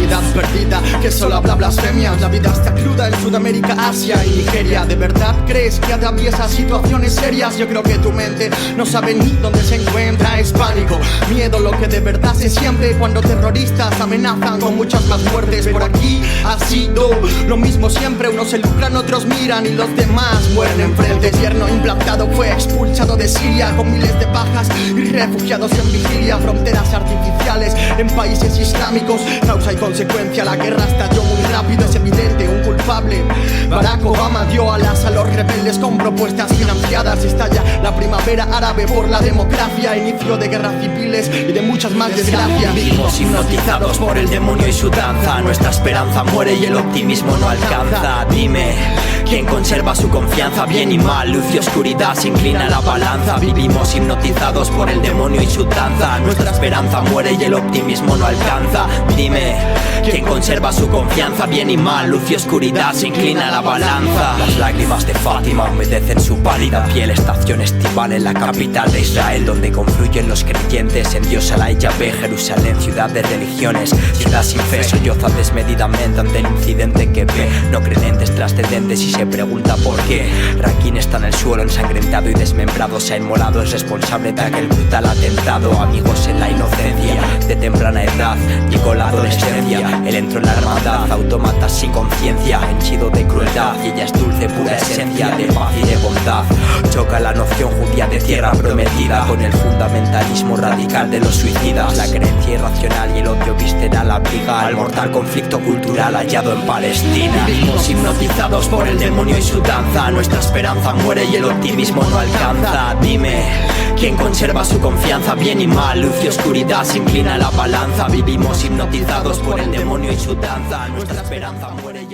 humanidad perdida que solo habla blasfemias. La vida está cruda en Sudamérica, Asia y Nigeria. ¿De verdad crees que atraviesas situaciones serias? Yo creo que tu mente no sabe ni dónde se encuentra. Es pánico, miedo, lo que de verdad se siente cuando terroristas amenazan con muchas más muertes. Por aquí ha sido lo mismo siempre. Unos se lucran, otros miran y los demás mueren enfrente. Yerno implantado fue expulsado de Siria con miles de bajas y refugiados en vigilia. Fronteras artificiales en países islámicos, causa y consecuencia. La guerra estalló muy rápido, es evidente, un culpable. Barack Obama dio alas a los rebeldes con propuestas financiadas. Estalla la primavera árabe por la democracia, inicio de guerras civiles y de muchas más desgracias. Vivimos hipnotizados por el demonio y su danza. Nuestra esperanza muere y el optimismo no alcanza. Dime, ¿quién conserva su confianza? Bien y mal, luz y oscuridad se inclina la balanza. Vivimos hipnotizados por el demonio y su danza. Nuestra esperanza muere y el optimismo no alcanza. Dime, ¿quién conserva su confianza? Bien y mal, luz y oscuridad se inclina la balanza. Las lágrimas de Fátima humedecen su pálida piel. Estación estival en la capital de Israel, donde confluyen los creyentes en Dios Alá y Yahvé. Jerusalén, ciudad de religiones, ciudad sin fe, solloza desmedidamente ante el incidente que ve. No creyentes trascendentes y se pregunta por qué. Raquín está en el suelo ensangrentado y desmembrado. Se ha inmolado, es responsable de aquel brutal atentado. Amigos en la inocencia de temprana edad, llegó la adolescencia. Él entró en la hermandad, autómatas sin conciencia, henchido de crueldad. Y ella es dulce, pura esencia de paz y de bondad. Choca la noción judía de tierra prometida con el fundamentalismo radical de los suicidas. La creencia irracional y el odio visceral abriga al mortal conflicto cultural hallado en Palestina. Vivimos hipnotizados por el demonio y su danza. Nuestra esperanza muere y el optimismo no alcanza. Dime, ¿quién conserva su confianza? Bien y mal, luz y oscuridad se inclina la balanza. Vivimos hipnotizados por el demonio y su danza. Nuestra esperanza muere